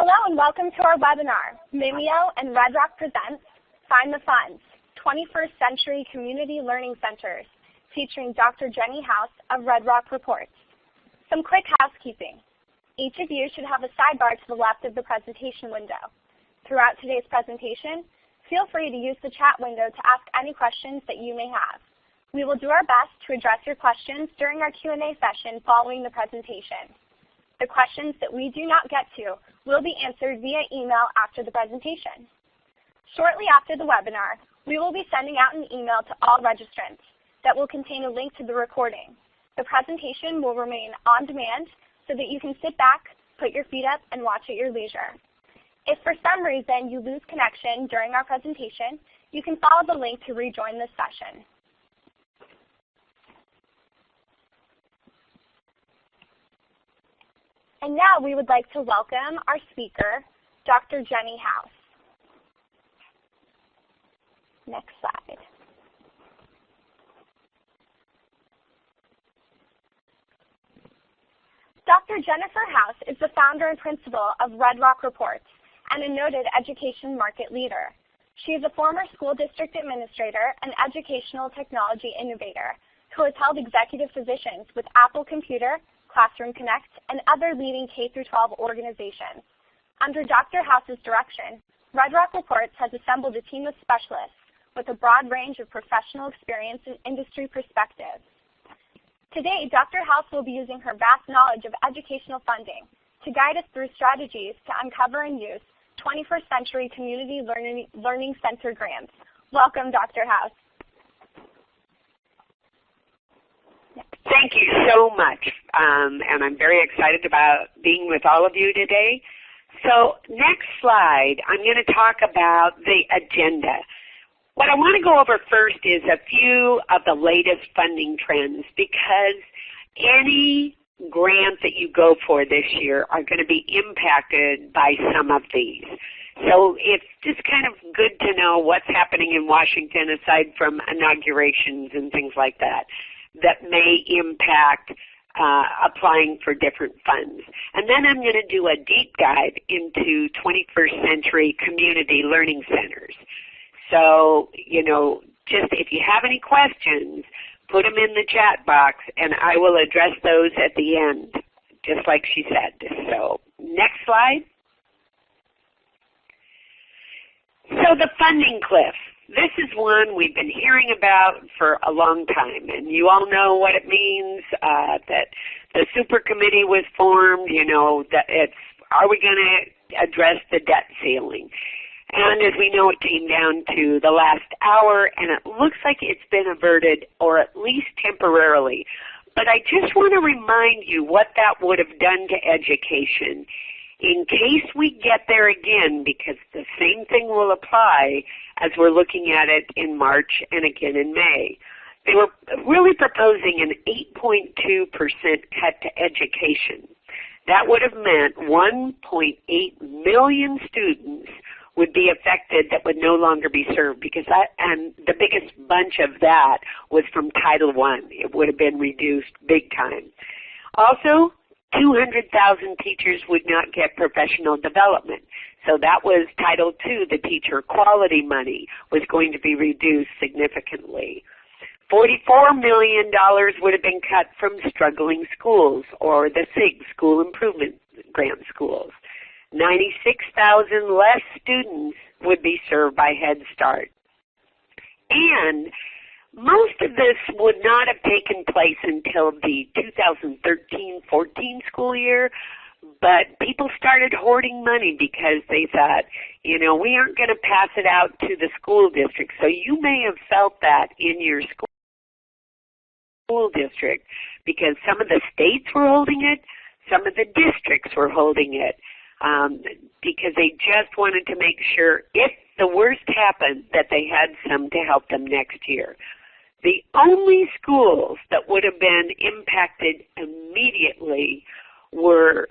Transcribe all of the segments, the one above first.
Hello and welcome to our webinar, Mimio and Red Rock presents Find the Funds, 21st Century Community Learning Centers, featuring Dr. Jenny House of Red Rock Reports. Some quick housekeeping. Each of you should have a sidebar to the left of the presentation window. Throughout today's presentation, feel free to use the chat window to ask any questions that you may have. We will do our best to address your questions during our Q&A session following the presentation. The questions that we do not get to will be answered via email after the presentation. Shortly after the webinar, we will be sending out an email to all registrants that will contain a link to the recording. The presentation will remain on demand so that you can sit back, put your feet up, and watch at your leisure. If for some reason you lose connection during our presentation, you can follow the link to rejoin this session. And now we would like to welcome our speaker, Dr. Jenny House. Next slide. Dr. Jennifer House is the founder and principal of Red Rock Reports and a noted education market leader. She is a former school district administrator and educational technology innovator who has held executive positions with Apple Computer, Classroom Connect, and other leading K-12 organizations. Under Dr. House's direction, Red Rock Reports has assembled a team of specialists with a broad range of professional experience and industry perspectives. Today, Dr. House will be using her vast knowledge of educational funding to guide us through strategies to uncover and use 21st Century Community Learning Center grants. Welcome, Dr. House. Thank you so much, and I'm very excited about being with all of you today. So next slide, I'm going to talk about the agenda. What I want to go over first is a few of the latest funding trends, because any grant that you go for this year are going to be impacted by some of these. So it's just kind of good to know what's happening in Washington aside from inaugurations and things like that may impact applying for different funds. And then I'm going to do a deep dive into 21st Century Community Learning Centers. So, just if you have any questions, put them in the chat box and I will address those at the end, just like she said. So, next slide. So the funding cliff. This is one we've been hearing about for a long time, and you all know what it means, that the super committee was formed, that are we going to address the debt ceiling? And as we know, it came down to the last hour, and it looks like it's been averted, or at least temporarily. But I just want to remind you what that would have done to education in case we get there again, because the same thing will apply as we're looking at it in March and again in May. They were really proposing an 8.2% cut to education. That would have meant 1.8 million students would be affected that would no longer be served, because and the biggest bunch of that was from Title I. It would have been reduced big time. Also, 200,000 teachers would not get professional development. So that was Title II, the teacher quality money, was going to be reduced significantly. $44 million would have been cut from struggling schools, or the SIG, School Improvement Grant schools. 96,000 less students would be served by Head Start. And most of this would not have taken place until the 2013-14 school year, but people started hoarding money because they thought, we aren't going to pass it out to the school district. So you may have felt that in your school district, because some of the states were holding it, some of the districts were holding it, because they just wanted to make sure if the worst happened that they had some to help them next year. The only schools that would have been impacted immediately were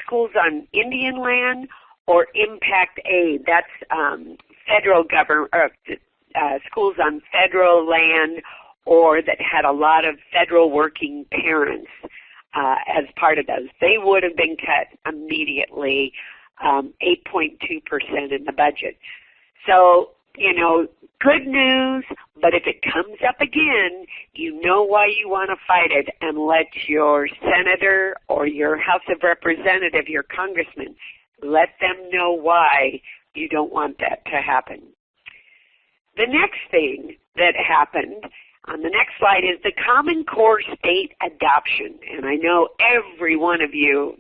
schools on Indian land or Impact Aid. That's federal government, schools on federal land, or that had a lot of federal working parents as part of those. They would have been cut immediately 8.2% in the budget. So, you know, good news, but if it comes up again, you know why you want to fight it, and let your senator or your House of Representative, your congressman, let them know why you don't want that to happen. The next thing that happened on the next slide is the Common Core state adoption. And I know every one of you,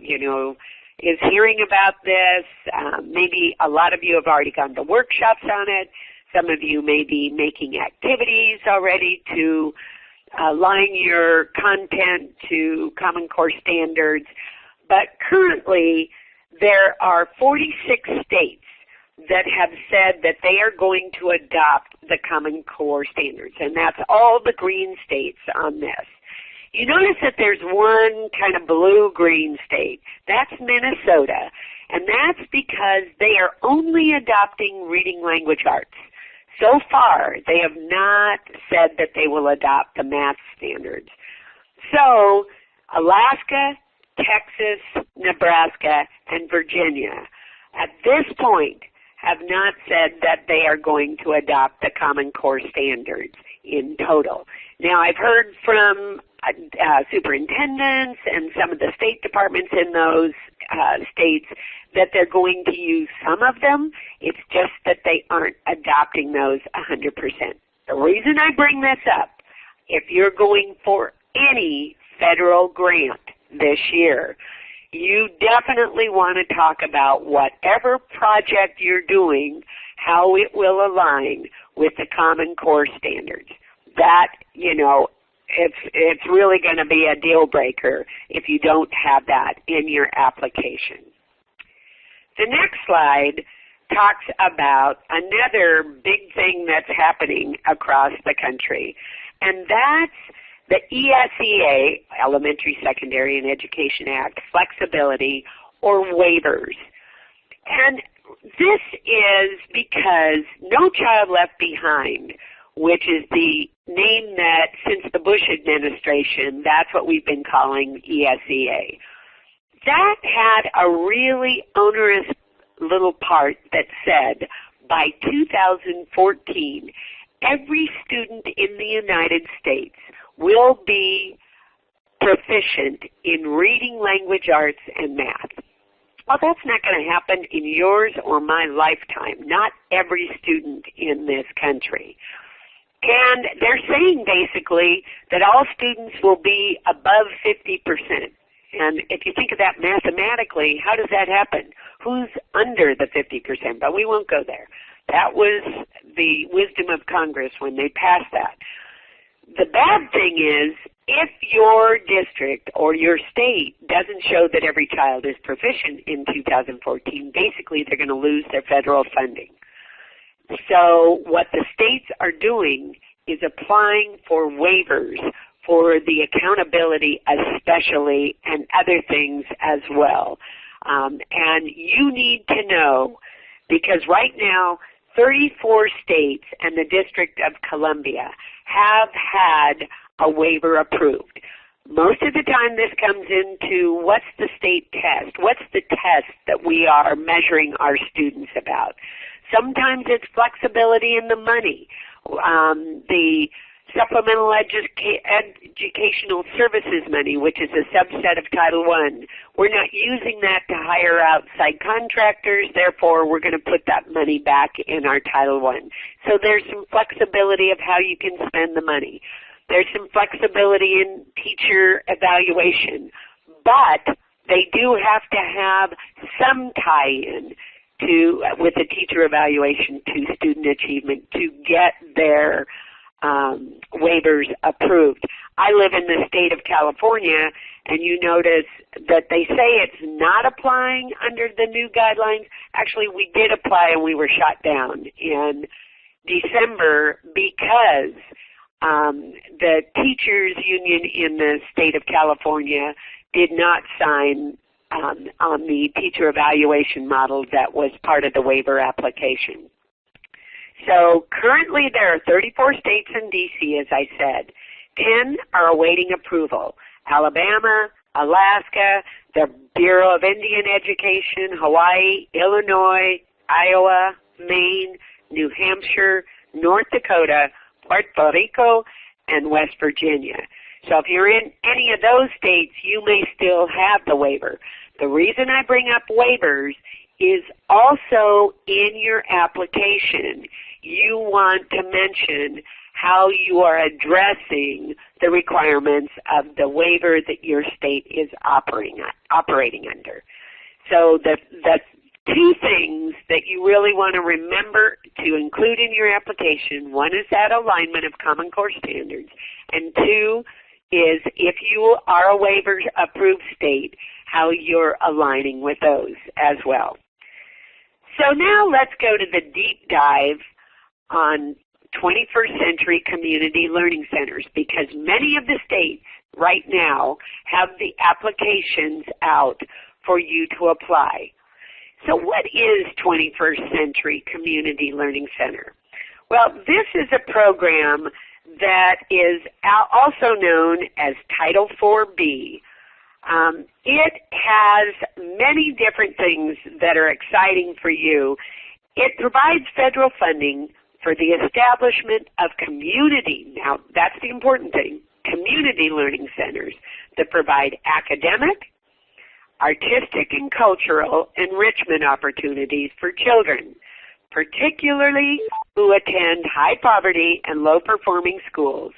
is hearing about this. Maybe a lot of you have already gone to workshops on it. Some of you may be making activities already to align your content to Common Core standards. But currently, there are 46 states that have said that they are going to adopt the Common Core standards, and that's all the green states on this. You notice that there's one kind of blue-green state. That's Minnesota, and that's because they are only adopting reading language arts. So far, they have not said that they will adopt the math standards. So, Alaska, Texas, Nebraska, and Virginia, at this point, have not said that they are going to adopt the Common Core standards in total. Now, I've heard from superintendents and some of the state departments in those states that they're going to use some of them. It's just that they aren't adopting those 100%. The reason I bring this up, if you're going for any federal grant this year, you definitely want to talk about whatever project you're doing, how it will align with the Common Core standards. That, it's really going to be a deal breaker if you don't have that in your application. The next slide talks about another big thing that's happening across the country, and that's the ESEA, Elementary, Secondary, and Education Act, flexibility, or waivers. And this is because No Child Left Behind, which is the name that since the Bush administration, that's what we've been calling ESEA. That had a really onerous little part that said by 2014, every student in the United States will be proficient in reading, language arts, and math. Well, that's not going to happen in yours or my lifetime, not every student in this country. And they're saying basically that all students will be above 50%. And if you think of that mathematically, how does that happen? Who's under the 50%? But we won't go there. That was the wisdom of Congress when they passed that. The bad thing is, if your district or your state doesn't show that every child is proficient in 2014, basically they're going to lose their federal funding. So what the states are doing is applying for waivers for the accountability especially and other things as well. And you need to know, because right now 34 states and the District of Columbia have had a waiver approved. Most of the time this comes into what's the state test? What's the test that we are measuring our students about? Sometimes it's flexibility in the money. The Supplemental Educational Services money, which is a subset of Title I. We're not using that to hire outside contractors, therefore we're going to put that money back in our Title I. So there's some flexibility of how you can spend the money. There's some flexibility in teacher evaluation, but they do have to have some tie-in with the teacher evaluation to student achievement to get their waivers approved. I live in the state of California, and you notice that they say it's not applying under the new guidelines. Actually, we did apply and we were shot down in December because the teachers union in the state of California did not sign on the teacher evaluation model that was part of the waiver application. So currently there are 34 states and D.C., as I said. 10 are awaiting approval: Alabama, Alaska, the Bureau of Indian Education, Hawaii, Illinois, Iowa, Maine, New Hampshire, North Dakota, Puerto Rico, and West Virginia. So if you're in any of those states, you may still have the waiver. The reason I bring up waivers is also in your application, you want to mention how you are addressing the requirements of the waiver that your state is operating under. So the two things that you really want to remember to include in your application, one is that alignment of Common Core standards, and two is if you are a waivers approved state, how you're aligning with those as well. So now let's go to the deep dive on 21st century community learning centers, because many of the states right now have the applications out for you to apply. So what is 21st century community learning center? Well, this is a program that is also known as Title IV-B. It has many different things that are exciting for you. It provides federal funding for the establishment of community, now that's the important thing, community learning centers that provide academic, artistic, and cultural enrichment opportunities for children, particularly who attend high poverty and low performing schools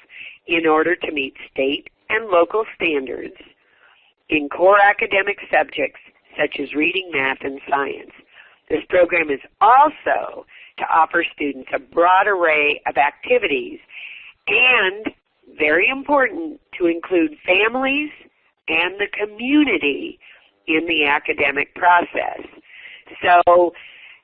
in order to meet state and local standards in core academic subjects such as reading, math, and science. This program is also to offer students a broad array of activities and, very important, to include families and the community in the academic process. So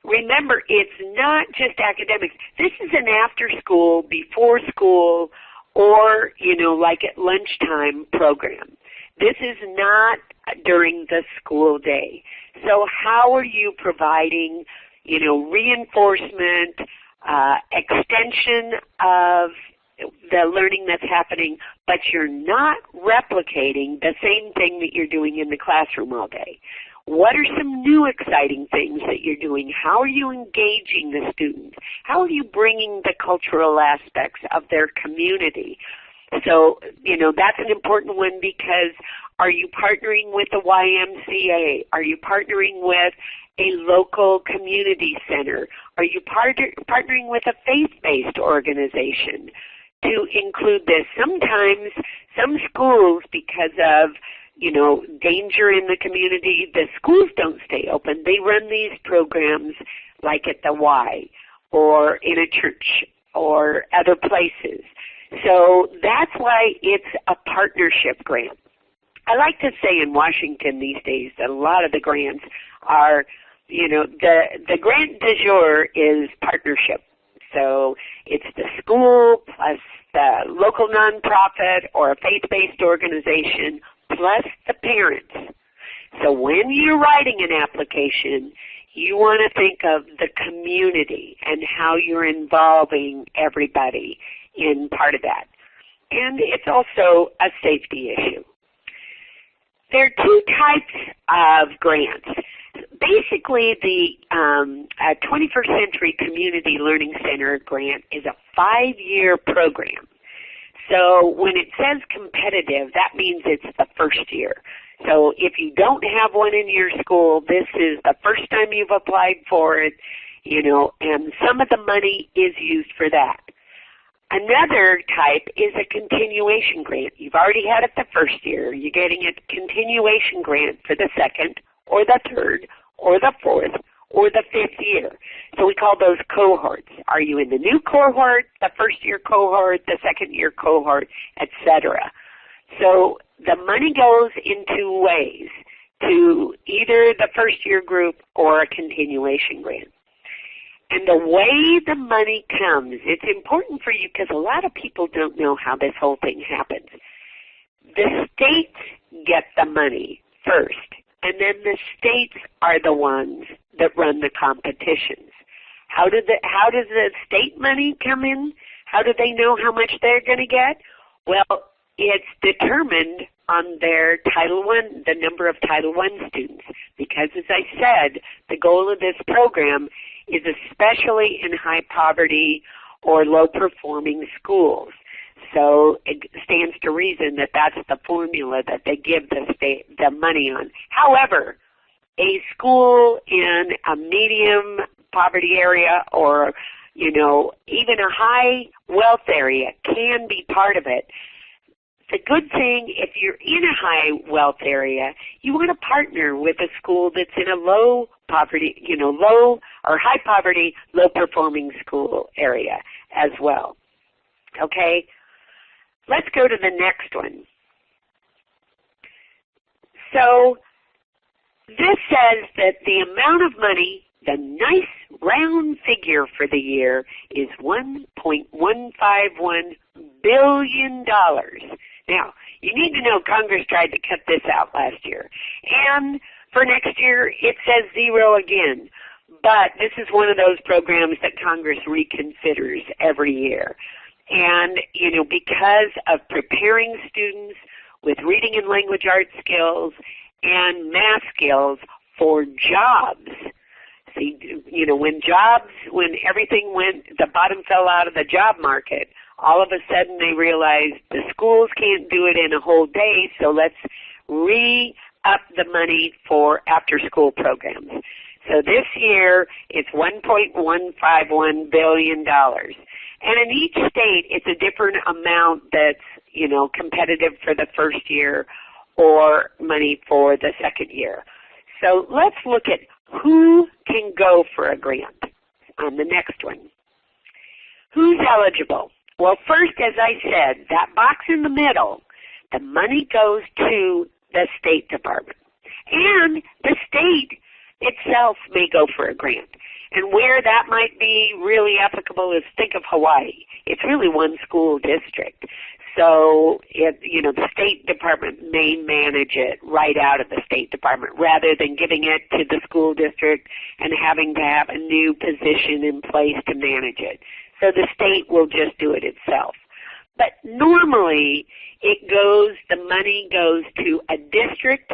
remember, it's not just academics. This is an after school, before school, or, like at lunchtime program. This is not during the school day. So how are you providing, reinforcement, extension of the learning that's happening, but you're not replicating the same thing that you're doing in the classroom all day? What are some new exciting things that you're doing? How are you engaging the students? How are you bringing the cultural aspects of their community? So, that's an important one, because are you partnering with the YMCA? Are you partnering with a local community center? Are you partnering with a faith-based organization to include this? Sometimes some schools, because of danger in the community, the schools don't stay open. They run these programs like at the Y or in a church or other places. So that's why it's a partnership grant. I like to say in Washington these days that a lot of the grants are, the grant du jour is partnership. So it's the school plus the local nonprofit or a faith-based organization plus the parents. So when you're writing an application, you want to think of the community and how you're involving everybody in part of that. And it's also a safety issue. There are two types of grants. Basically, the 21st Century Community Learning Center grant is a 5-year program. So when it says competitive, that means it's the first year. So if you don't have one in your school, this is the first time you've applied for it, and some of the money is used for that. Another type is a continuation grant. You've already had it the first year. You're getting a continuation grant for the second or the third or the fourth or the 5th year. So we call those cohorts. Are you in the new cohort, the first year cohort, the second year cohort, etc.? So the money goes in two ways, to either the first year group or a continuation grant. And the way the money comes, it's important for you because a lot of people don't know how this whole thing happens. The states get the money first, and then the states are the ones that run the competitions. How does the state money come in? How do they know how much they're going to get? Well, it's determined on their Title I, the number of Title I students. Because as I said, the goal of this program is especially in high poverty or low performing schools. So it stands to reason that that's the formula that they give the state the money on. However, a school in a medium poverty area or, you know, even a high wealth area can be part of it. The good thing, if you're in a high wealth area, you want to partner with a school that's in a low poverty, you know, low or high poverty, low performing school area as well. Okay? Let's go to the next one. So this says that the amount of money, the nice round figure for the year is $1.151 billion. Now, you need to know Congress tried to cut this out last year. And for next year, it says zero again. But this is one of those programs that Congress reconsiders every year. And, you know, because of preparing students with reading and language arts skills and math skills for jobs. See, you know, when everything went, the bottom fell out of the job market, all of a sudden they realized the schools can't do it in a whole day, so let's re-up the money for after-school programs. So this year, it's $1.151 billion. And in each state, it's a different amount that's, you know, competitive for the first year or money for the second year. So let's look at who can go for a grant on the next one. Who's eligible? Well, first, as I said, that box in the middle, the money goes to the State Department. And the state itself may go for a grant. And where that might be really applicable is, think of Hawaii. It's really one school district. So, you know, the State Department may manage it right out of the State Department rather than giving it to the school district and having to have a new position in place to manage it. So the state will just do it itself. But normally, the money goes to a district,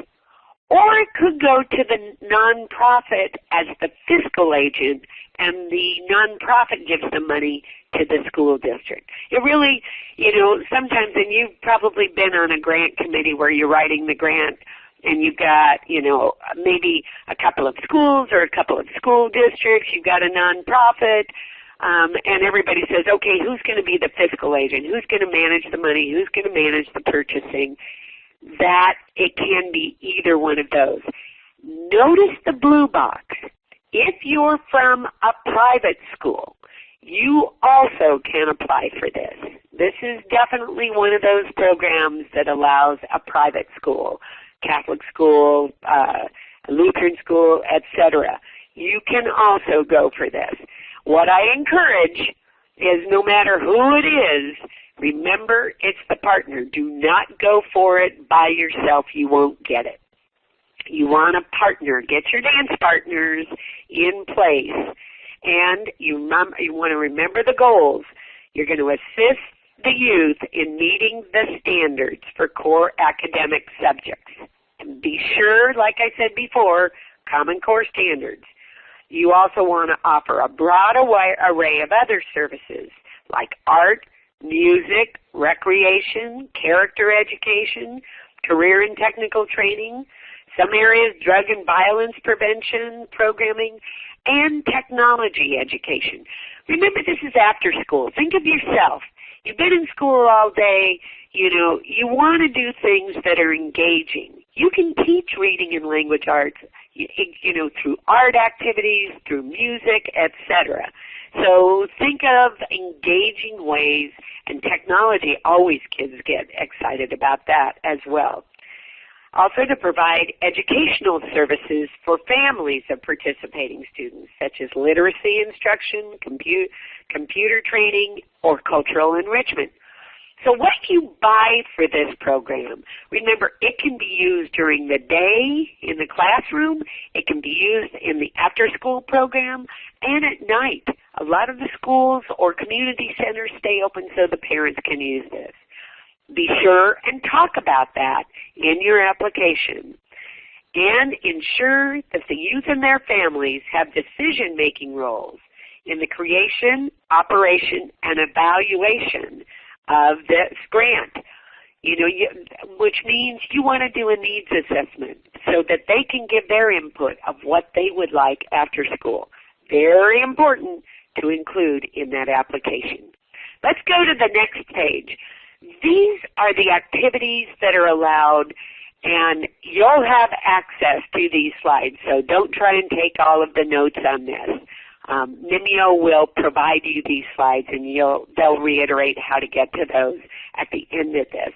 or it could go to the nonprofit as the fiscal agent, and the nonprofit gives the money to the school district. It really, you know, sometimes, and you've probably been on a grant committee where you're writing the grant, and you've got, you know, maybe a couple of schools or a couple of school districts, you've got a nonprofit, and everybody says, okay, who's going to be the fiscal agent? Who's going to manage the money? Who's going to manage the purchasing? That it can be either one of those. Notice the blue box. If you're from a private school, you also can apply for this. This is definitely one of those programs that allows a private school, Catholic school, Lutheran school, etc. You can also go for this. What I encourage is no matter who it is, remember, it's the partner. Do not go for it by yourself. You won't get it. You want a partner. Get your dance partners in place. And you want to remember the goals. You're going to assist the youth in meeting the standards for core academic subjects. And be sure, like I said before, Common Core standards. You also want to offer a broad array of other services like art, music, recreation, character education, career and technical training, some areas drug and violence prevention programming, and technology education. Remember, this is after school. Think of yourself. You've been in school all day. You know, you want to do things that are engaging. You can teach reading and language arts, you know, through art activities, through music, etc. So think of engaging ways, and technology, always kids get excited about that as well. Also to provide educational services for families of participating students, such as literacy instruction, computer training, or cultural enrichment. So what you buy for this program, remember, it can be used during the day in the classroom, it can be used in the after-school program, and at night. A lot of the schools or community centers stay open so the parents can use this. Be sure and talk about that in your application. And ensure that the youth and their families have decision-making roles in the creation, operation, and evaluation of this grant. Which means you want to do a needs assessment so that they can give their input of what they would like after school. Very important to include in that application. Let's go to the next page. These are the activities that are allowed, and you'll have access to these slides, so don't try and take all of the notes on this. Mimio will provide you these slides, and they'll reiterate how to get to those at the end of this.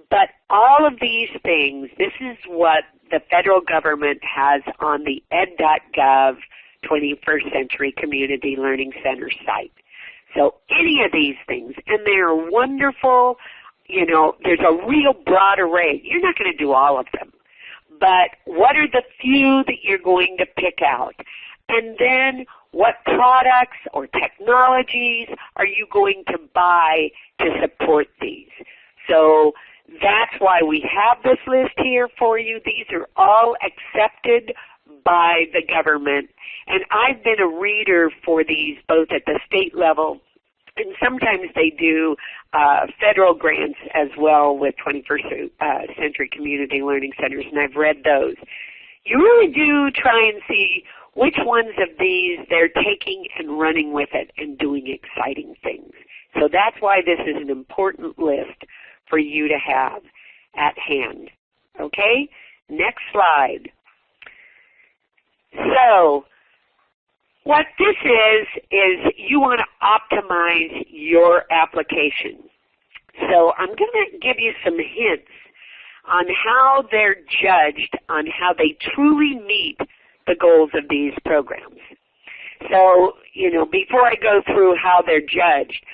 But all of these things, this is what the federal government has on the ed.gov 21st Century Community Learning Center site. So any of these things, and they're wonderful, there's a real broad array. You're not going to do all of them. But what are the few that you're going to pick out? And then what products or technologies are you going to buy to support these? So that's why we have this list here for you. These are all accepted by the government. And I've been a reader for these both at the state level, and sometimes they do federal grants as well with 21st Century Community Learning Centers, and I've read those. You really do try and see which ones of these they're taking and running with it and doing exciting things. So that's why this is an important list for you to have at hand. Okay? Next slide. So what this is you want to optimize your application. So I'm going to give you some hints on how they're judged, on how they truly meet the goals of these programs. So, before I go through how they're judged,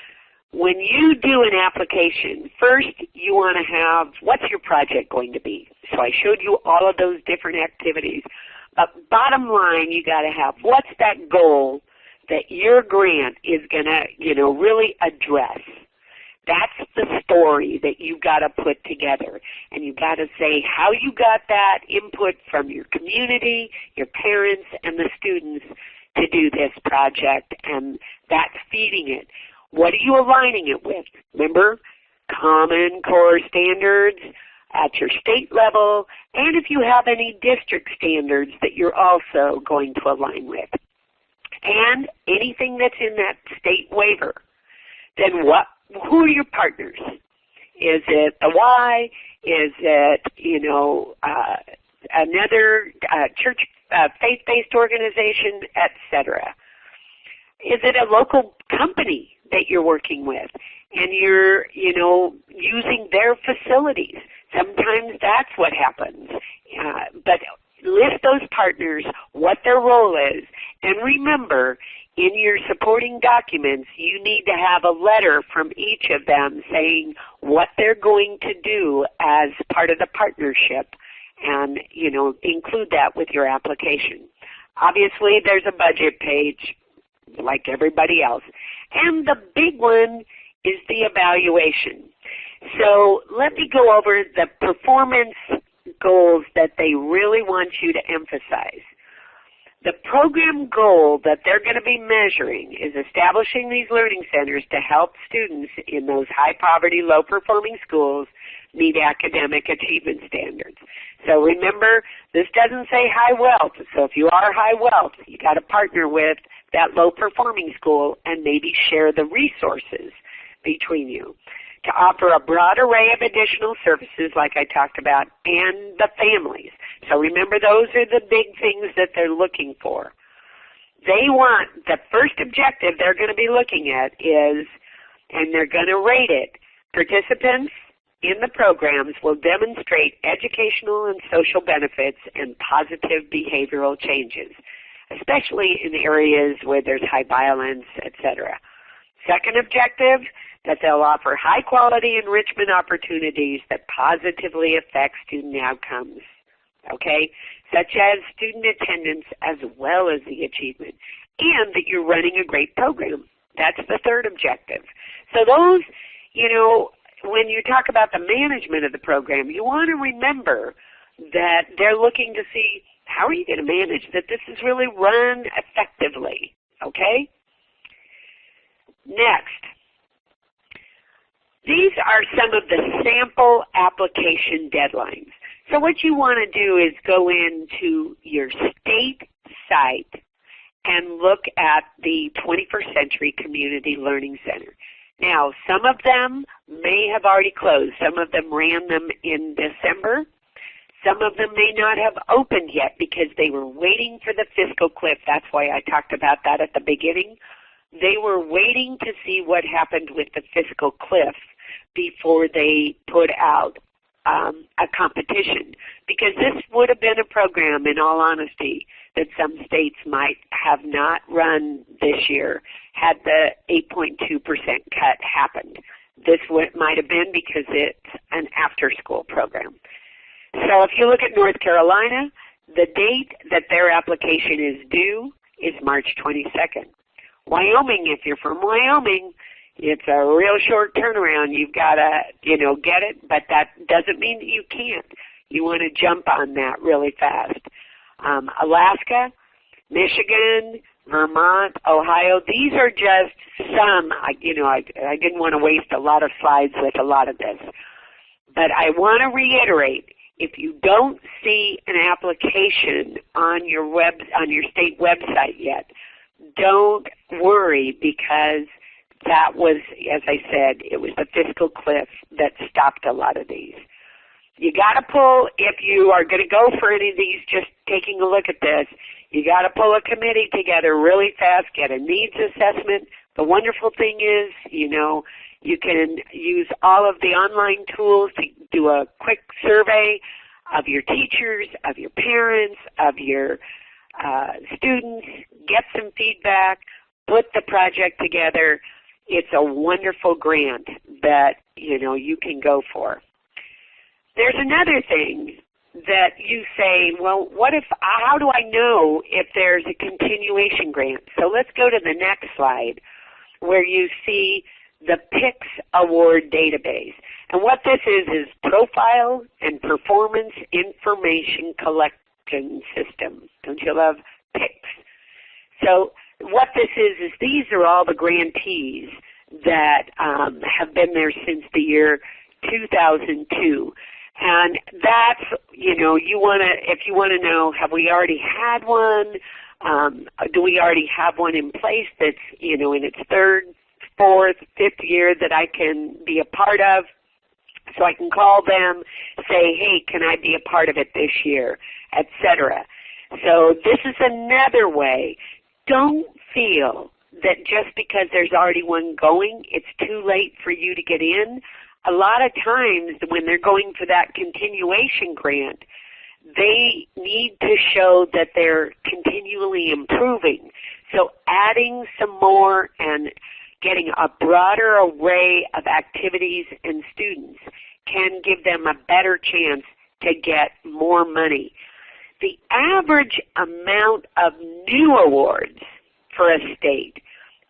when you do an application, first you want to have, what's your project going to be? So I showed you all of those different activities. But bottom line, you got to have, what's that goal that your grant is going to, really address? That's the story that you've got to put together. And you've got to say how you got that input from your community, your parents, and the students to do this project, and that's feeding it. What are you aligning it with? Remember, Common Core standards at your state level, and if you have any district standards that you're also going to align with. And anything that's in that state waiver. Then who are your partners? Is it the Y? Is it, another church, faith-based organization, etc.? Is it a local company that you're working with and you're, using their facilities? Sometimes that's what happens. But list those partners, what their role is, and remember, in your supporting documents, you need to have a letter from each of them saying what they're going to do as part of the partnership, and include that with your application. Obviously, there's a budget page like everybody else. And the big one is the evaluation. So let me go over the performance goals that they really want you to emphasize. The program goal that they're going to be measuring is establishing these learning centers to help students in those high poverty, low performing schools meet academic achievement standards. So remember, this doesn't say high wealth. So if you are high wealth, you got to partner with that low performing school and maybe share the resources between you. To offer a broad array of additional services like I talked about, and the families. So remember, those are the big things that they're looking for. They want, the first objective they're going to be looking at is, and they're going to rate it, participants in the programs will demonstrate educational and social benefits and positive behavioral changes, especially in areas where there's high violence, etc. Second objective, that they'll offer high-quality enrichment opportunities that positively affect student outcomes, okay, such as student attendance as well as the achievement, and that you're running a great program. That's the third objective. So those, when you talk about the management of the program, you want to remember that they're looking to see how are you going to manage that this is really run effectively, okay? Next, these are some of the sample application deadlines. So what you want to do is go into your state site and look at the 21st Century Community Learning Center. Now, some of them may have already closed. Some of them ran them in December. Some of them may not have opened yet because they were waiting for the fiscal cliff. That's why I talked about that at the beginning. They were waiting to see what happened with the fiscal cliff before they put out a competition, because this would have been a program, in all honesty, that some states might have not run this year had the 8.2% cut happened. This might have been because it's an after-school program. So if you look at North Carolina, the date that their application is due is March 22nd. Wyoming, if you're from Wyoming, it's a real short turnaround. You've got to, get it, but that doesn't mean that you can't. You want to jump on that really fast. Alaska, Michigan, Vermont, Ohio, these are just some. I didn't want to waste a lot of slides with a lot of this. But I want to reiterate, if you don't see an application on your state website yet, don't worry, because that was, as I said, it was the fiscal cliff that stopped a lot of these. You got to pull, if you are going to go for any of these, just taking a look at this, you got to pull a committee together really fast, get a needs assessment. The wonderful thing is, you can use all of the online tools to do a quick survey of your teachers, of your parents, of your students, get some feedback, put the project together. It's a wonderful grant that, you can go for. There's another thing that you say, well, how do I know if there's a continuation grant? So let's go to the next slide where you see the PICS award database. And what this is Profile and Performance Information Collection System. Don't you love PICS? So what this is these are all the grantees that have been there since the year 2002. And that's, if you want to know, have we already had one? Do we already have one in place that's, in its third, fourth, fifth year that I can be a part of? So I can call them, say, hey, can I be a part of it this year, etc. So this is another way. Don't feel that just because there's already one going, it's too late for you to get in. A lot of times when they're going for that continuation grant, they need to show that they're continually improving. So adding some more and getting a broader array of activities and students can give them a better chance to get more money. The average amount of new awards for a state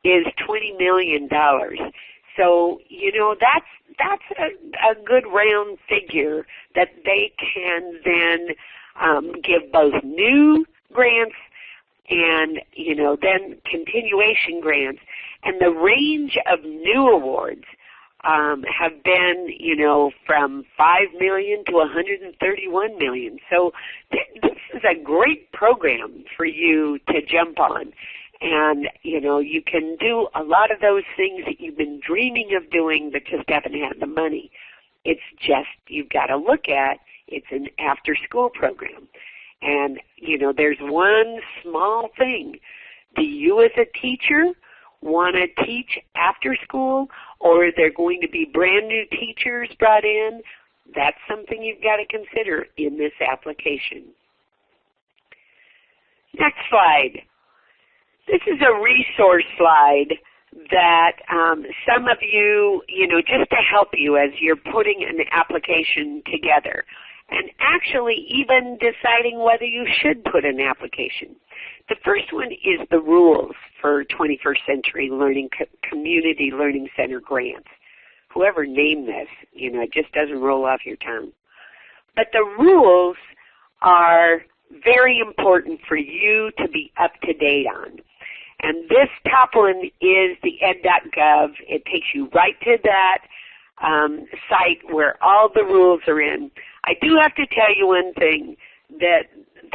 is $20 million. So, that's a good round figure that they can then give both new grants and, then continuation grants. And the range of new awards have been, from $5 million to $131 million. So this is a great program for you to jump on. And, you can do a lot of those things that you've been dreaming of doing but just haven't had the money. It's just you've got to look at, it's an after-school program. And, there's one small thing. Do you as a teacher want to teach after school, or are there going to be brand new teachers brought in? That's something you've got to consider in this application. Next slide. This is a resource slide that some of you, just to help you as you're putting an application together and actually even deciding whether you should put an application. The first one is the rules for 21st Century Community Learning Center grants. whoever named this, it just doesn't roll off your tongue. But the rules are very important for you to be up to date on. And this top one is the ed.gov. It takes you right to that site where all the rules are in. I do have to tell you one thing, that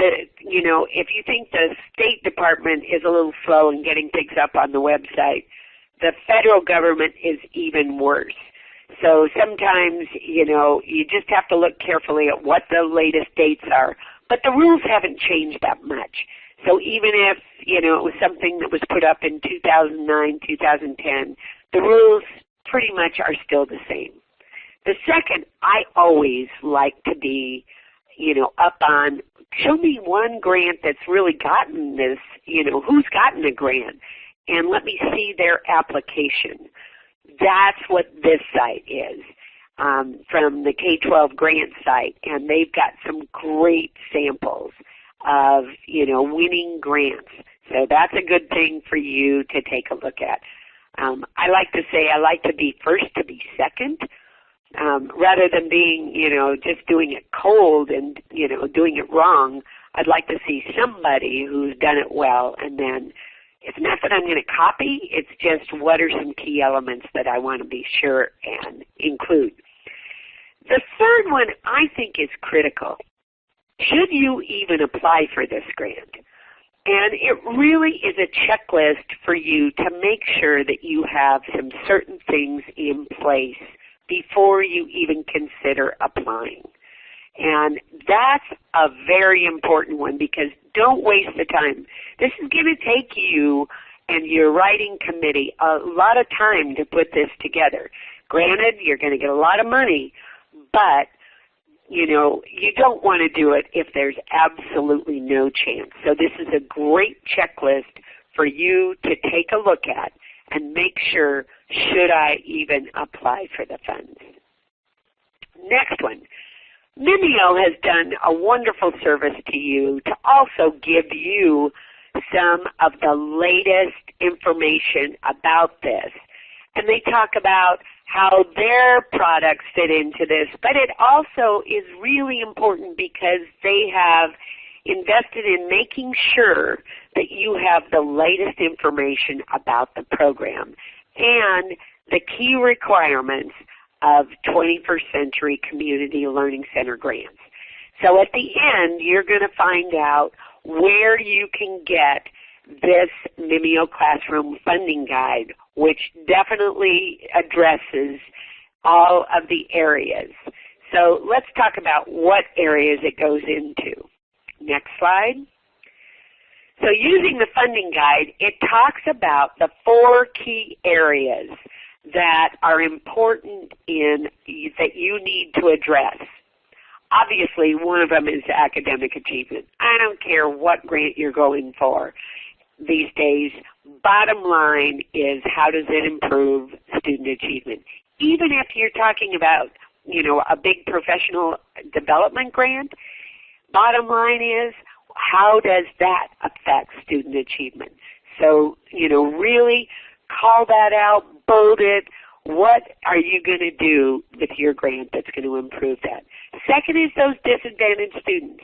if you think the State Department is a little slow in getting things up on the website, the federal government is even worse. So sometimes, you just have to look carefully at what the latest dates are. But the rules haven't changed that much. So even if, it was something that was put up in 2009, 2010, the rules pretty much are still the same. The second, I always like to be, up on, show me one grant that's really gotten this, who's gotten a grant, and let me see their application. That's what this site is, from the K-12 grant site, and they've got some great samples of, winning grants. So that's a good thing for you to take a look at. I like to say I like to be first to be second, rather than being, just doing it cold and, doing it wrong. I'd like to see somebody who's done it well, and then it's not that I'm going to copy, it's just what are some key elements that I want to be sure and include. The third one I think is critical. Should you even apply for this grant? And it really is a checklist for you to make sure that you have some certain things in place before you even consider applying. And that's a very important one, because don't waste the time. This is going to take you and your writing committee a lot of time to put this together. Granted, you're going to get a lot of money, but you don't want to do it if there's absolutely no chance. So this is a great checklist for you to take a look at and make sure, should I even apply for the funds? Next one. Mimio has done a wonderful service to you to also give you some of the latest information about this. And they talk about how their products fit into this, but it also is really important because they have invested in making sure that you have the latest information about the program and the key requirements of 21st Century Community Learning Center grants. So at the end, you're going to find out where you can get this Mimio Classroom Funding Guide, which definitely addresses all of the areas. So let's talk about what areas it goes into. Next slide. So using the funding guide, it talks about the 4 key areas that are important that you need to address. Obviously, one of them is academic achievement. I don't care what grant you're going for these days. Bottom line is, how does it improve student achievement? Even if you're talking about, a big professional development grant, bottom line is, how does that affect student achievement? So, really call that out, bold it. What are you going to do with your grant that's going to improve that? Second is those disadvantaged students.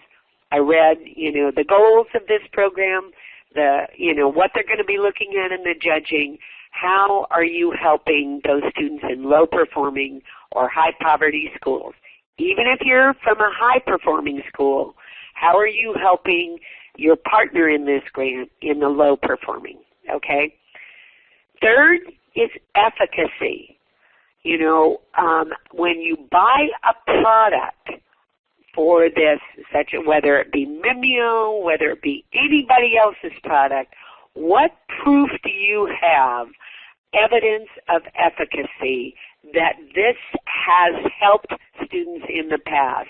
I read, the goals of this program, what they're going to be looking at in the judging. How are you helping those students in low-performing or high-poverty schools? Even if you're from a high-performing school, how are you helping your partner in this grant in the low-performing? Okay. Third is efficacy. When you buy a product for this, whether it be Mimio, whether it be anybody else's product, what proof do you have, evidence of efficacy, that this has helped students in the past,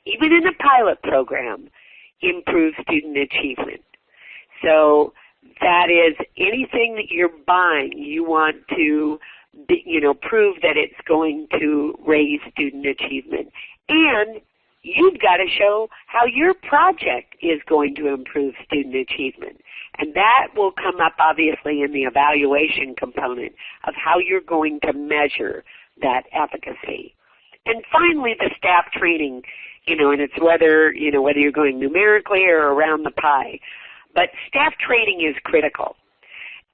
even in a pilot program, improve student achievement? So that is, anything that you're buying, you want to prove that it's going to raise student achievement. And you've got to show how your project is going to improve student achievement. And that will come up obviously in the evaluation component of how you're going to measure that efficacy. And finally, the staff training, and it's whether you're going numerically or around the pie. But staff training is critical.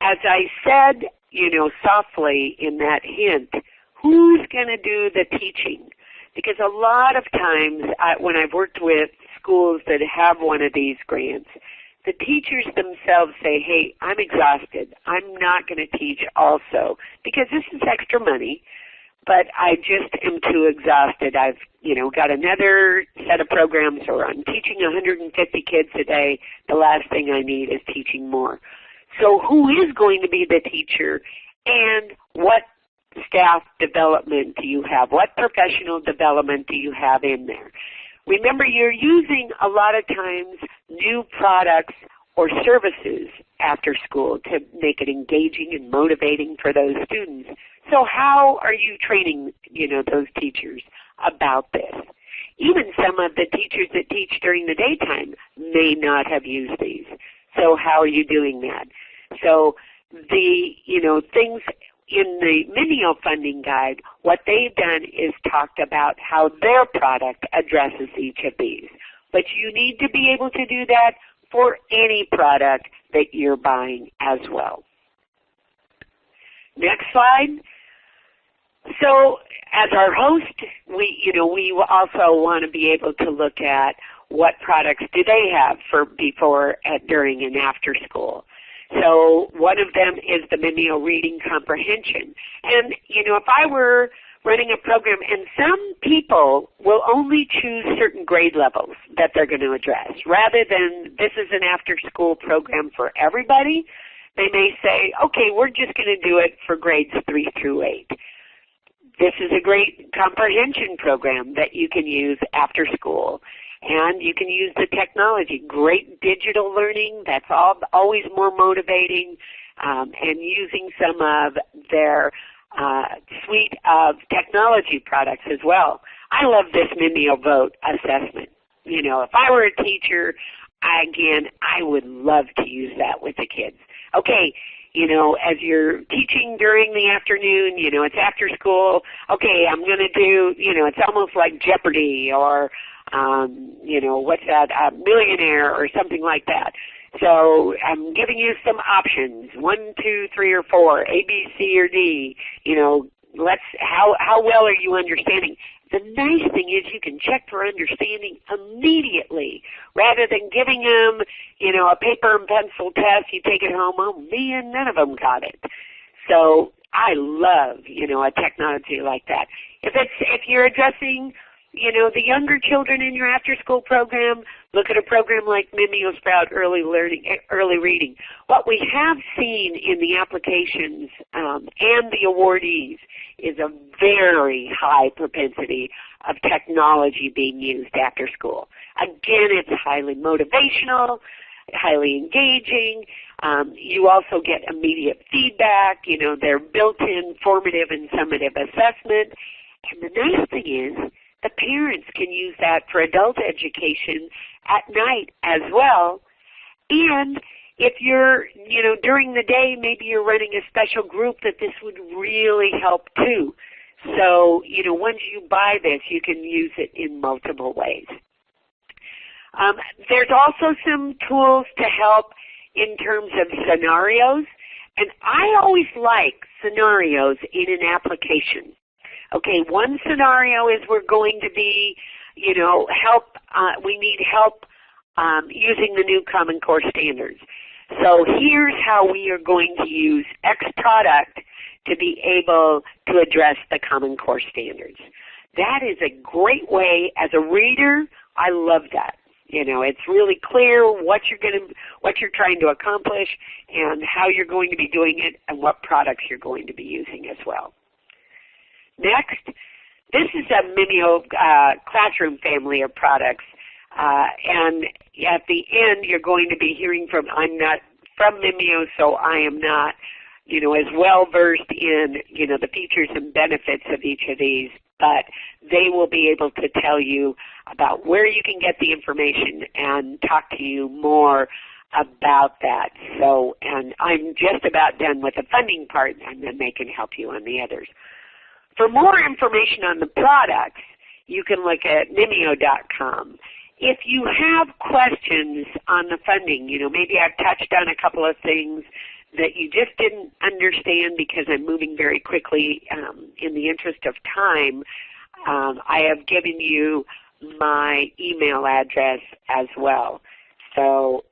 As I said, softly in that hint, who's going to do the teaching? Because a lot of times when I've worked with schools that have one of these grants, the teachers themselves say, hey, I'm exhausted. I'm not going to teach also because this is extra money, but I just am too exhausted. I've got another set of programs, or I'm teaching 150 kids a day. The last thing I need is teaching more. So who is going to be the teacher, and what staff development do you have? What professional development do you have in there? Remember, you're using a lot of times new products or services after school to make it engaging and motivating for those students. So how are you training, those teachers about this? Even some of the teachers that teach during the daytime may not have used these. So how are you doing that? So the, things in the Mimio funding guide, what they've done is talked about how their product addresses each of these. But you need to be able to do that for any product that you're buying as well. Next slide. So as our host, we also want to be able to look at what products do they have for before, during, and after school. So one of them is the Mimio Reading Comprehension. And, if I were running a program, and some people will only choose certain grade levels that they're going to address. Rather than this is an after-school program for everybody, they may say, okay, we're just going to do it for grades 3 through 8. This is a great comprehension program that you can use after school. And you can use the technology, great digital learning, that's always more motivating, and using some of their suite of technology products as well. I love this Mimio Vote assessment. If I were a teacher, I would love to use that with the kids. Okay, as you're teaching during the afternoon, it's after school, okay, I'm going to do, it's almost like Jeopardy or what's that, Millionaire or something like that. So I'm giving you some options, 1, 2, 3, or 4, A, B, C, or D. How well are you understanding? The nice thing is you can check for understanding immediately rather than giving them, a paper and pencil test. You take it home, oh man, none of them got it. So I love, a technology like that. If you're addressing the younger children in your after-school program, look at a program like Mimio Sprout Early Reading. What we have seen in the applications and the awardees is a very high propensity of technology being used after school. Again, it's highly motivational, highly engaging. You also get immediate feedback. They're built-in formative and summative assessment. And the nice thing is, the parents can use that for adult education at night as well. And if you're, during the day, maybe you're running a special group, that this would really help too. So, once you buy this, you can use it in multiple ways. There's also some tools to help in terms of scenarios. And I always like scenarios in an application. Okay, one scenario is we're going to be, we need help using the new Common Core standards. So here's how we are going to use X product to be able to address the Common Core standards. That is a great way, as a reader, I love that. It's really clear what you're trying to accomplish and how you're going to be doing it and what products you're going to be using as well. Next, this is a Mimio classroom family of products. And at the end, you're going to be hearing from, I'm not from Mimio, so I am not, as well versed in, the features and benefits of each of these, but they will be able to tell you about where you can get the information and talk to you more about that. So, and I'm just about done with the funding part, and then they can help you on the others. For more information on the products, you can look at Mimio.com. If you have questions on the funding, maybe I've touched on a couple of things that you just didn't understand because I'm moving very quickly in the interest of time, I have given you my email address as well. So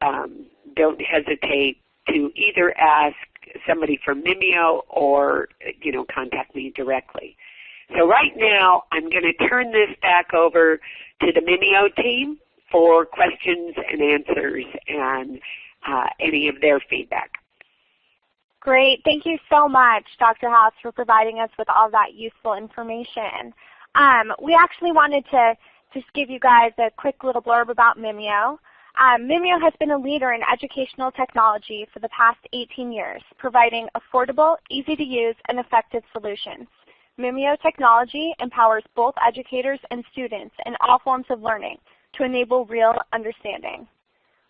don't hesitate to either ask somebody from Mimio or contact me directly. So right now I'm going to turn this back over to the Mimio team for questions and answers and any of their feedback. Great. Thank you so much, Dr. House, for providing us with all that useful information. We actually wanted to just give you guys a quick little blurb about Mimio. Mimio has been a leader in educational technology for the past 18 years, providing affordable, easy-to-use, and effective solutions. Mimio technology empowers both educators and students in all forms of learning to enable real understanding.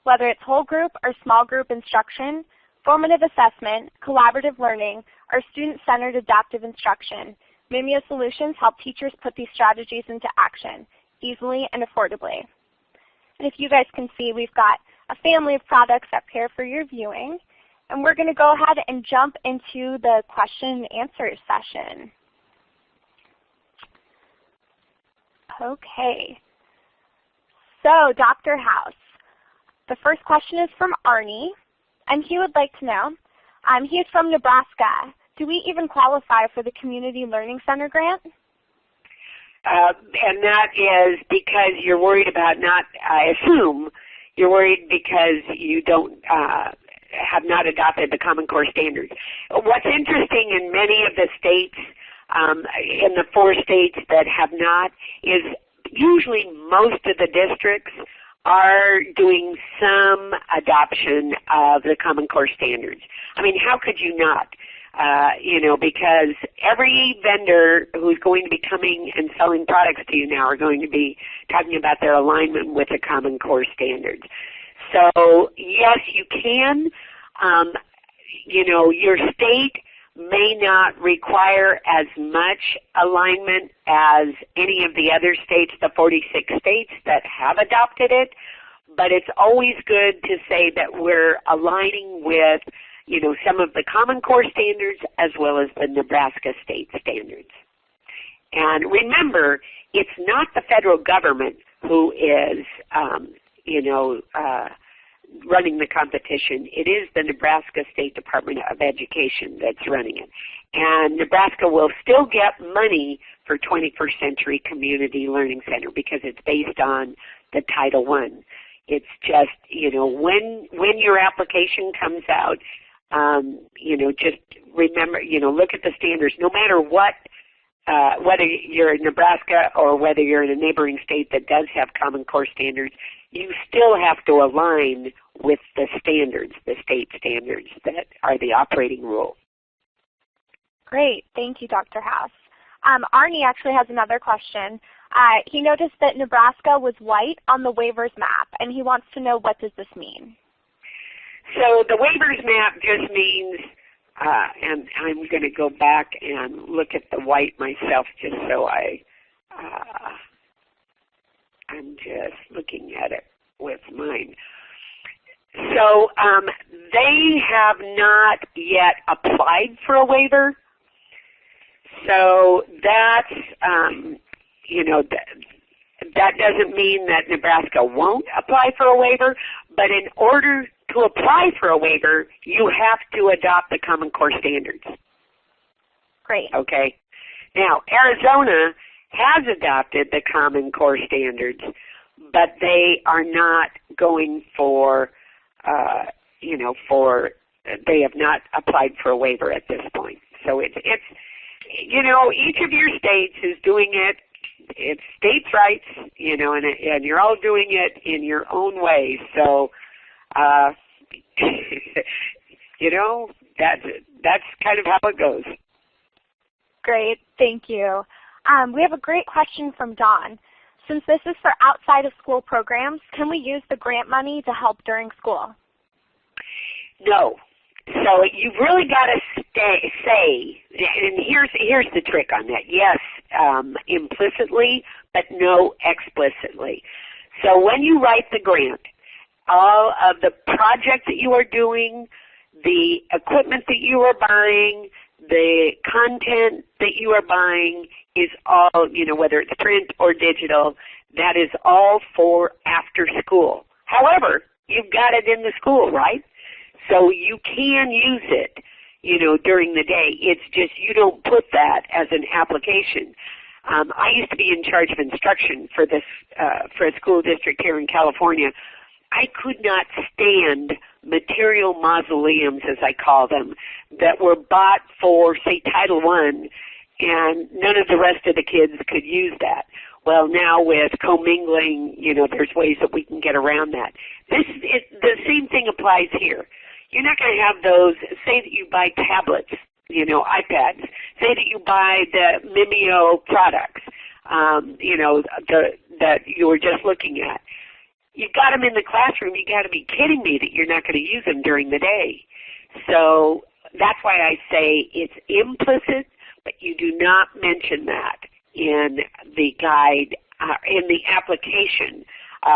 Whether it's whole group or small group instruction, formative assessment, collaborative learning, or student-centered adaptive instruction, Mimio solutions help teachers put these strategies into action easily and affordably. And if you guys can see, we've got a family of products up here for your viewing. And we're going to go ahead and jump into the question and answer session. Okay. So, Dr. House, the first question is from Arnie, and he would like to know, he is from Nebraska. Do we even qualify for the Community Learning Center grant? And that is because you're worried about not, I assume, you're worried because you don't have not adopted the Common Core standards. What's interesting in many of the states, in the 4 states that have not, is usually most of the districts are doing some adoption of the Common Core standards. I mean, how could you not? Because every vendor who's going to be coming and selling products to you now are going to be talking about their alignment with the Common Core standards. So yes, you can. Your state may not require as much alignment as any of the other states, the 46 states that have adopted it, but it's always good to say that we're aligning with some of the Common Core standards as well as the Nebraska state standards. And remember, it's not the federal government who is, running the competition. It is the Nebraska State Department of Education that's running it. And Nebraska will still get money for 21st Century Community Learning Center because it's based on the Title I. It's just, when your application comes out, just remember, look at the standards. No matter what, whether you're in Nebraska or whether you're in a neighboring state that does have Common Core standards, you still have to align with the standards, the state standards that are the operating rule. Great. Thank you, Dr. House. Arnie actually has another question. He noticed that Nebraska was white on the waivers map, and he wants to know, what does this mean? So the waivers map just means, and I'm going to go back and look at the white myself just so I'm just looking at it with mine. So they have not yet applied for a waiver. So that's, that doesn't mean that Nebraska won't apply for a waiver, but in order to apply for a waiver, you have to adopt the Common Core standards. Great. Okay. Now, Arizona has adopted the Common Core standards, but they are not going for, they have not applied for a waiver at this point. So it's each of your states is doing it. It's states' rights, and you're all doing it in your own way. So, that's kind of how it goes. Great, thank you. We have a great question from Dawn. Since this is for outside of school programs, can we use the grant money to help during school? No. So you've really got to say, and here's the trick on that. Yes, implicitly, but no explicitly. So when you write the grant, all of the project that you are doing, the equipment that you are buying, the content that you are buying is all, whether it's print or digital, that is all for after school. However, you've got it in the school, right? So you can use it, during the day. It's just you don't put that as an application. I used to be in charge of instruction for a school district here in California. I could not stand material mausoleums, as I call them, that were bought for, say, Title I, and none of the rest of the kids could use that. Well, now with commingling, there's ways that we can get around that. The same thing applies here. You're not going to have those, say that you buy tablets, iPads. Say that you buy the Mimio products, that you were just looking at. You've got them in the classroom. You've got to be kidding me that you're not going to use them during the day. So that's why I say it's implicit, but you do not mention that in the guide, in the application.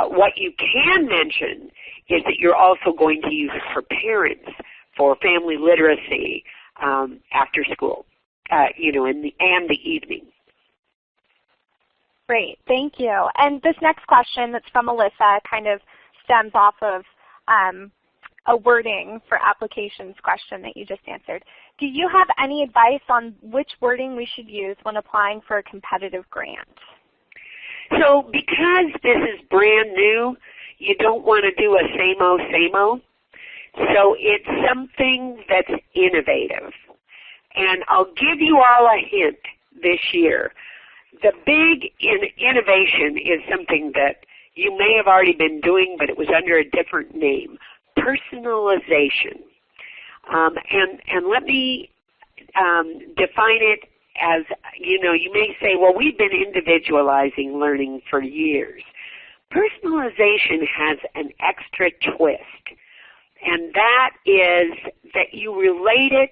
What you can mention is that you're also going to use it for parents for family literacy after school, in the evening. Great, thank you. And this next question that's from Alyssa kind of stems off of a wording for applications question that you just answered. Do you have any advice on which wording we should use when applying for a competitive grant? So because this is brand new, you don't want to do a same-o. So it's something that's innovative. And I'll give you all a hint this year. The big innovation is something that you may have already been doing, but it was under a different name, personalization. And let me define it as, you may say, well, we've been individualizing learning for years. Personalization has an extra twist, and that is that you relate it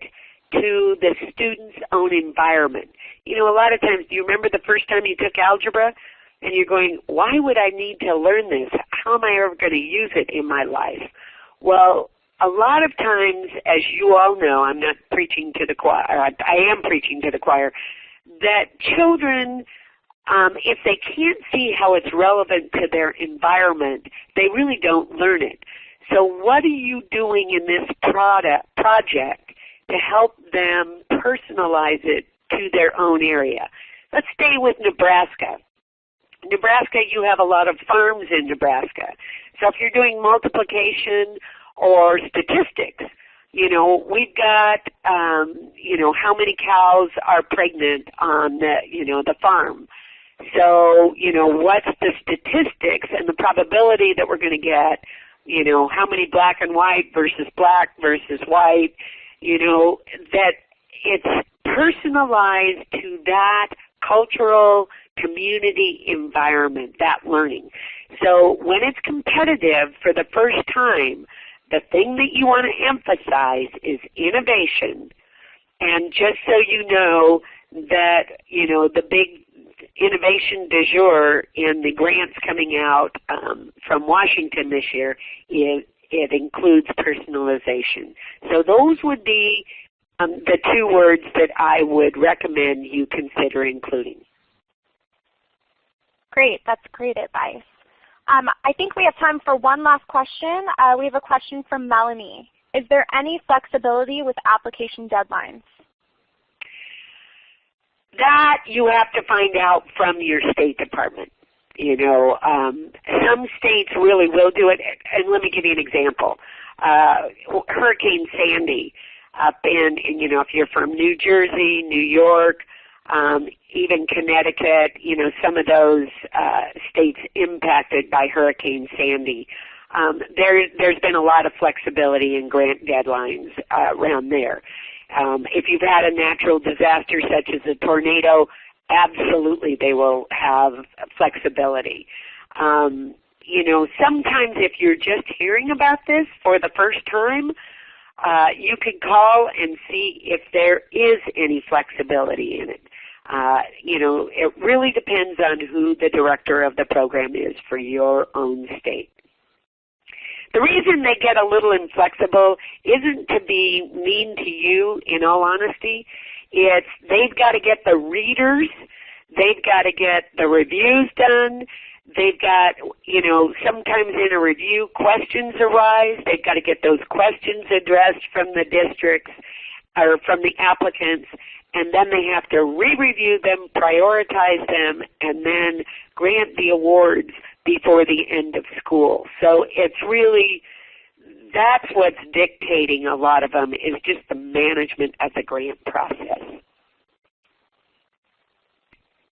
to the student's own environment. A lot of times, do you remember the first time you took algebra? And you're going, why would I need to learn this? How am I ever going to use it in my life? Well, a lot of times, as you all know, I'm not preaching to the choir, I am preaching to the choir, that children, if they can't see how it's relevant to their environment, they really don't learn it. So what are you doing in this project to help them personalize it to their own area? Let's stay with Nebraska. Nebraska, you have a lot of farms in Nebraska. So if you're doing multiplication or statistics, we've got, how many cows are pregnant on the farm. So, what's the statistics and the probability that we're going to get, how many black and white versus black versus white, that it's personalized to that cultural community environment, that learning. So when it's competitive for the first time, the thing that you want to emphasize is innovation. And just so you know that, the big innovation du jour in the grants coming out from Washington this year, it includes personalization. So those would be the two words that I would recommend you consider including. Great, that's great advice. I think we have time for one last question. We have a question from Melanie. Is there any flexibility with application deadlines? That you have to find out from your State Department. Some states really will do it, and let me give you an example. Hurricane Sandy up in, if you're from New Jersey, New York, even Connecticut, some of those states impacted by Hurricane Sandy. There's been a lot of flexibility in grant deadlines around there. If you've had a natural disaster such as a tornado, absolutely they will have flexibility. Sometimes if you're just hearing about this for the first time, you can call and see if there is any flexibility in it. It really depends on who the director of the program is for your own state. The reason they get a little inflexible isn't to be mean to you, in all honesty. It's they've got to get the readers, they've got to get the reviews done, they've got, sometimes in a review questions arise, they've got to get those questions addressed from the districts or from the applicants, and then they have to re-review them, prioritize them, and then grant the awards before the end of school. So it's really, that's what's dictating a lot of them, is just the management of the grant process.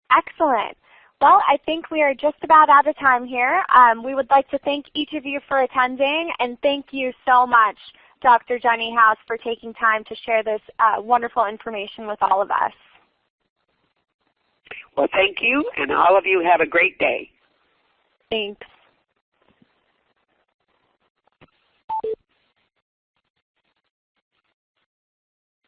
Excellent. Well, I think we are just about out of time here. We would like to thank each of you for attending, and thank you so much, Dr. Jenny House, for taking time to share this wonderful information with all of us. Well, thank you, and all of you have a great day. Thanks.